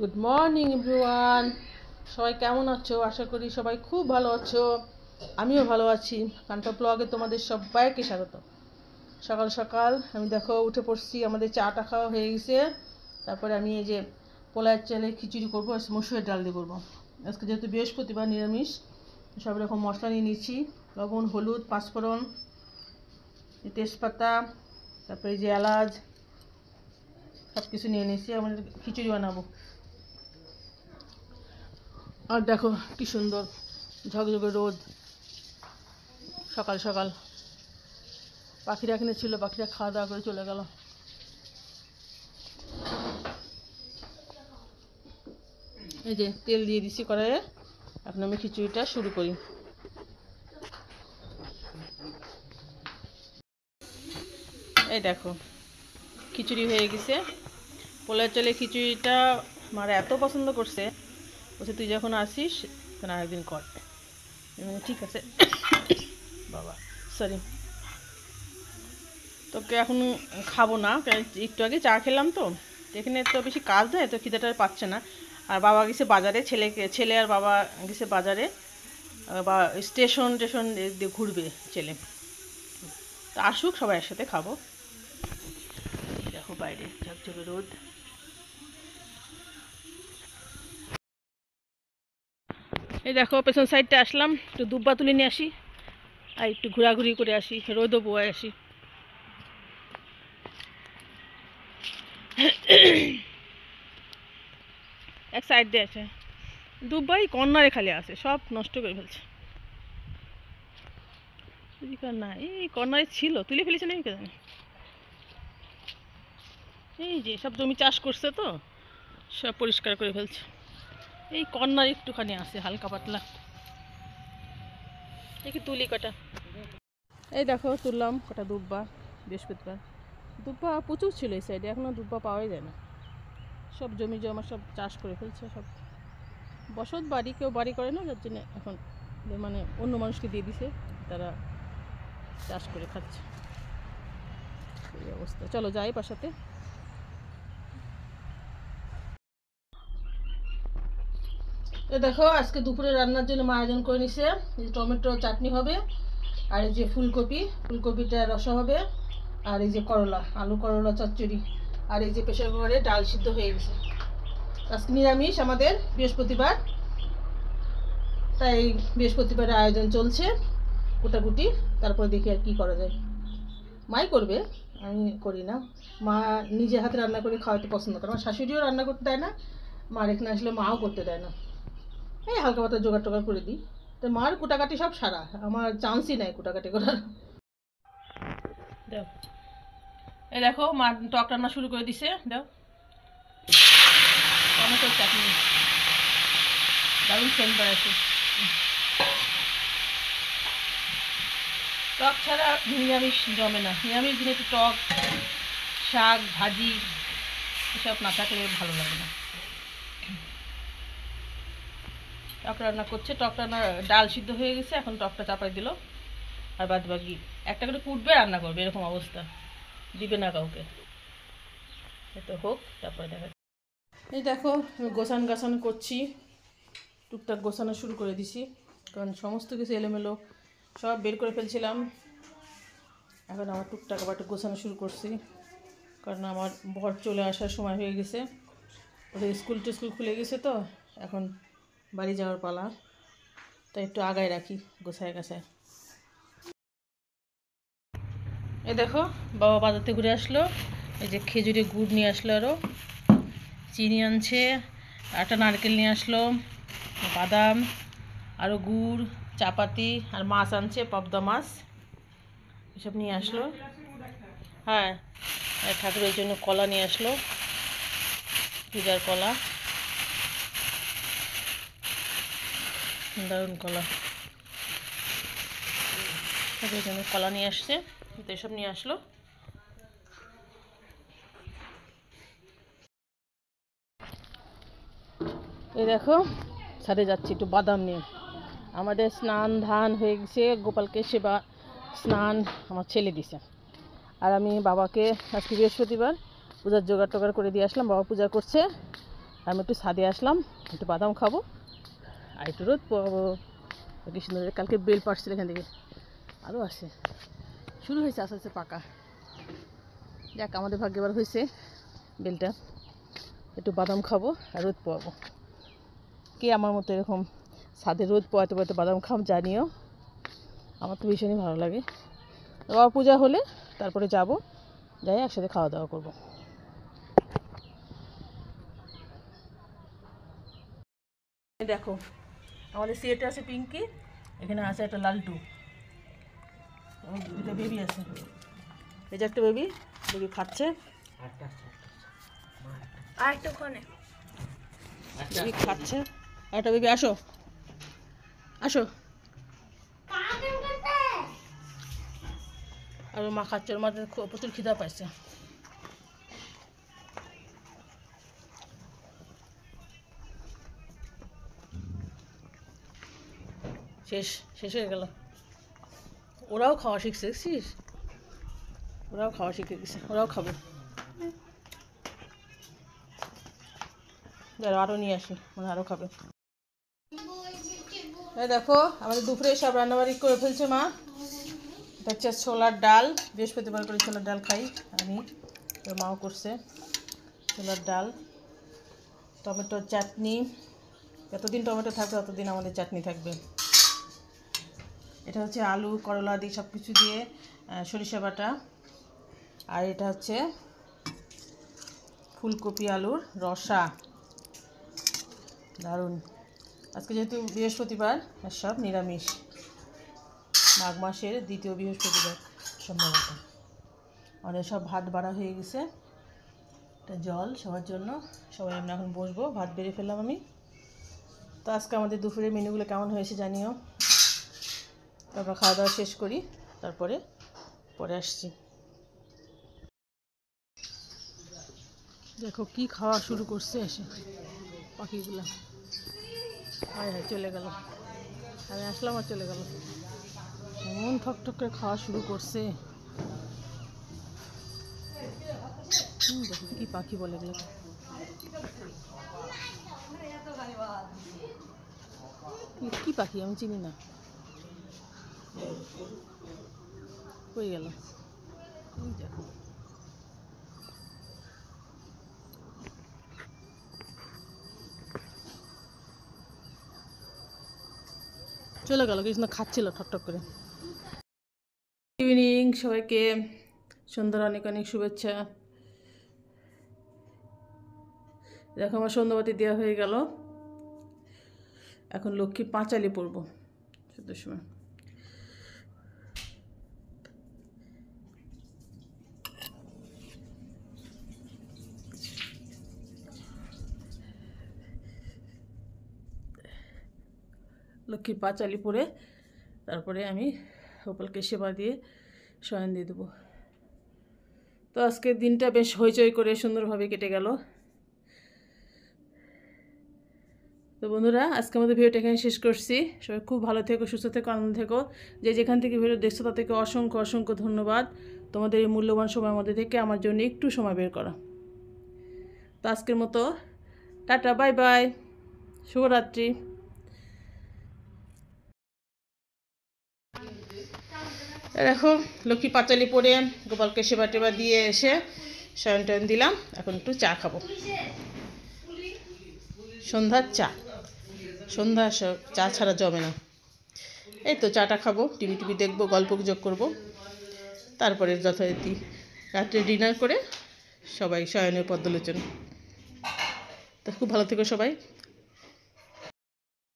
Good morning everyone, সবাই কেমন আছো? আশা করি সবাই খুব ভালো আছো। আমিও ভালো আছি। কান্তা ব্লগে তোমাদের সবাইকে স্বাগত। সকাল সকাল আমি দেখো উঠে পড়ছি, আমাদের চাটা খাওয়া হয়ে গেছে। তারপরে আমি এই যে পোলার চালে খিচুড়ি করবো, মসুরের ডাল দিয়ে করবো। আজকে যেহেতু বৃহস্পতিবার, নিরামিষ, সব রকম মশলা নিয়ে নিচ্ছি। লবণ, হলুদ, পাঁচফোড়ন, তেজপাতা, তারপরে এই যে এলাচ, সব কিছু নিয়ে নিচ্ছি। আমাদের খিচুড়ি বানাবো। আর দেখো কি সুন্দর ঝকঝকে রোদ। সকাল সকাল পাখিরা এখানে ছিল, পাখিরা খাওয়া দাওয়া করে চলে গেল। এই যে তেল দিয়ে দিছি কড়াইয়ে, এখন আমি খিচুড়িটা শুরু করি। এই দেখো খিচুড়ি হয়ে গেছে। পোলার চালে খিচুড়িটা মারা এত পছন্দ করছে, বলছে তুই যখন আসিস তখন আরেকদিন কর। ঠিক আছে বাবা, সরি। তোকে এখন খাবো না, একটু আগে চা খেলাম, তো এখানে তো বেশি কাজ নেই, তো খিদেটা পাচ্ছে না। আর বাবা গেছে বাজারে, ছেলে আর বাবা গেছে বাজারে, বা স্টেশন দিয়ে ঘুরবে ছেলে। তো আসুক, সবাই একসাথে খাবো। দেখো বাইরে ঝকঝকে রোদ। এই দেখো পেছন সাইডটা আসলাম, একটু দুব্বা তুলে নিয়ে আসি আর একটু ঘোরাঘুরি করে আসি, রোদও বয়ে আসি। এক সাইড দিয়ে আছে দুব্বাই, কর্নারে খালি আছে, সব নষ্ট করে ফেলছে। না এই কর্নারে ছিল, তুলে ফেলেছে নাকি জানি। এই যে সব জমি চাষ করছে, তো সব পরিষ্কার করে ফেলছে। এই কর্নার একটুখানি আছে হালকা পাতলা, দেখি তুলি কটা। এই দেখো তুললাম কটা দুব্বা, বৃহস্পতিবার। দুব্বা প্রচুর ছিল এই সাইডে, এখনও দুব্বা পাওয়াই যায় না। সব জমি জমা সব চাষ করে ফেলছে, সব বসত বাড়ি, কেউ বাড়ি করে না, যার জন্য এখন মানে অন্য মানুষকে দিয়ে দিছে, তারা চাষ করে খাচ্ছে। এই অবস্থা। চলো যাই বাসাতে। তো দেখো আজকে দুপুরে রান্নার জন্য মা আয়োজন করে নিছে। এই টমেটো চাটনি হবে, আর এই যে ফুলকপিটা রসা হবে, আর এই যে করলা, আলু করলা চচ্চড়ি, আর এই যে প্রেসার কুকারে ডাল সিদ্ধ হয়ে গেছে। আজকে নিরামিষ, আমাদের বৃহস্পতিবার, তাই বৃহস্পতিবারের আয়োজন চলছে কুটাকুটি। তারপরে দেখি আর কি করা যায়। মাই করবে, আমি করি না। মা নিজে হাতে রান্না করে খাওয়াতে পছন্দ করে। আমার শাশুড়িও রান্না করতে দেয় না, মার এখানে আসলে মাও করতে দেয় না। এই হালকা পাতলা জোগাড় টোগাড় করে দিই। তো মার কুটাকাটি সব সারা, আমার চান্সই নাই কুটাকাটি করার। দাও, এই দেখো মা টক রান্না শুরু করে দিছে। দাও, টমেটোর চাটনি, দারুণ সেন্ট বেড়াচ্ছে। টক ছাড়া নিরামিষ জমে না। নিরামিষ দিনে একটু টক, শাক, ভাজি এসব না থাকলে ভালো লাগে না। টক রান্না করছে, টক রান্না ডাল সিদ্ধ হয়ে গেছে, এখন টকটা চাপাই দিল। আর বাদ বাকি একটা করে কুটবে, রান্না করবে, এরকম অবস্থা, দিবে না কাউকে। এত হোক, তারপরে দেখা। এই দেখো গোছানো করছি, টুকটাক গোছানো শুরু করে দিছি, কারণ সমস্ত কিছু এলোমেলো সব বের করে ফেলছিলাম। এখন আমার টুকটাক আবার একটু গোছানো শুরু করছি, কারণ আমার বর চলে আসার সময় হয়ে গেছে। ওদের স্কুল খুলে গেছে, তো এখন বাড়ি যাওয়ার পালা, তাই একটু আগায় রাখি গোছায় গাছায়। এই দেখো বাবা বাজারতে ঘুরে আসলো, এই যে খেজুরে গুড় নিয়ে আসলো, আরও চিনি আনছে, একটা নারকেল নিয়ে আসলো, বাদাম, আরও গুড়, চাপাতি, আর মাছ আনছে, পাবদা মাছ, এসব নিয়ে আসলো। হ্যাঁ, ঠাকুরের জন্য কলা নিয়ে আসলো, পূজার কলা, দারুণ কলা। ঠাকুরের জন্য কলা নিয়ে আসছে, তো এসব নিয়ে আসলো। এই দেখো ছাদে যাচ্ছি একটু বাদাম নিয়ে। আমাদের স্নান ধান হয়ে গেছে, গোপালকে সেবা স্নান আমার ছেলে দিছে, আর আমি বাবাকে আজকে বৃহস্পতিবার পূজার জোগাড় টোগাড় করে দিয়ে আসলাম। বাবা পূজা করছে, আমি একটু ছাদে আসলাম, একটু বাদাম খাবো আর একটু রোদ পাবো। কি সুন্দর, কালকে বেল পাড়ছিল এখান থেকে, আরও আসে, শুরু হয়েছে আস্তে আস্তে পাকা। যাক, আমাদের ভাগ্যে এবার হয়েছে বেলটা। একটু বাদাম খাবো আর রোদ পোয়াবো। কে আমার মতো এরকম ছাদে রোদ পোয়াতে পোয়াতে বাদাম খাম জানিও, আমার তো ভীষণই ভালো লাগে। বাবা পূজা হলে তারপরে যাব, যাই একসাথে খাওয়া দাওয়া করবো। দেখো, আমাদের সিয়েটে আছে পিঙ্কি, এখানে আছে একটা লালটু, দুটো বেবি আছে। এই যে একটা বেবি, বেবি খাচ্ছে, বেবি খাচ্ছে। একটা বেবি, আসো আসো। আর মা খাচ্ছে, ওর মাঝে প্রচুর খিদা পাইছে। শেষ শেষ হয়ে গেল। ওরাও খাওয়া শিখছে, দেখছিস? ওরাও খাওয়া শিখে গেছে, ওরাও খাবে। যারা আরও নিয়ে আসি, মানে আরও খাবে। এই দেখো, আমাদের দুপুরে সব রান্নাবাড়ি করে ফেলছে মা। এটা হচ্ছে ছোলার ডাল, বৃহস্পতিবার করে ছোলার ডাল খাই আমি, তোর মাও করছে ছোলার ডাল, টমেটোর চাটনি। যতদিন টমেটো থাকবে ততদিন আমাদের চাটনি থাকবে। এটা হচ্ছে আলু করলা দিয়ে সব কিছু দিয়ে সরিষা বাটা। আর এটা হচ্ছে ফুলকপি আলুর রসা, দারুণ। আজকে যেহেতু বৃহস্পতিবার, সব নিরামিষ, মাঘ মাসের দ্বিতীয় বৃহস্পতিবার সম্ভবত। আমাদের সব ভাত বাড়া হয়ে গেছে, এটা জল সবার জন্য। সবাই আমরা এখন বসবো, ভাত বেড়ে ফেললাম আমি। তো আজকে আমাদের দুপুরের মেনুগুলো কেমন হয়েছে জানিও। তারপর খাওয়া দাওয়া শেষ করি, তারপরে পরে আসছি। দেখো কি খাওয়া শুরু করছে এসে পাখিগুলো। হায় হায়, চলে গেল, আমি আসলাম আর চলে গেল। এমন ঠক ঠক করে খাওয়া শুরু করছে। দেখো কি পাখি বলে এগুলো, কি পাখি আমি চিনি না, কই গেল? দেখো চলে গেল, কিছু না খাচ্ছিল ঠকঠক করে। ইভিনিং সবাইকে, সন্ধ্যার অনেক অনেক শুভেচ্ছা। দেখো আমার সন্ধ্যাবাতি দেওয়া হয়ে গেল, এখন লক্ষ্মী পাঁচালি পড়বো 14 সময়। লক্ষ্মীর পাঁচালি পরে তারপরে আমি গোপালকে সেবা দিয়ে শয়ন দিয়ে দেবো। তো আজকের দিনটা বেশ হইচই করে সুন্দরভাবে কেটে গেল। তো বন্ধুরা, আজকে আমাদের ভিডিওটা এখানে শেষ করছি। সবাই খুব ভালো থেকো, সুস্থ থেকো, আনন্দ থেকো। যে যেখান থেকে ভিডিও দেখছো তাদেরকে অসংখ্য অসংখ্য ধন্যবাদ, তোমাদের এই মূল্যবান সময়ের মধ্যে থেকে আমার জন্য একটু সময় বের করা। তো আজকের মতো টাটা, বাই বাই, শুভরাত্রি। দেখো লক্ষ্মী পাঁচালি পরে গোপালকে সেবা টেবা দিয়ে এসে শয়ন টয়ন দিলাম। এখন একটু চা খাবো, সন্ধ্যার চা। সন্ধ্যা চা ছাড়া জমে না। এই তো চাটা খাবো, টিভি দেখবো, গল্প গুজব করবো, তারপরে যথারীতি রাত্রে ডিনার করে সবাই শয়নের পদ্মলোচন। তো খুব ভালো থেকো সবাই।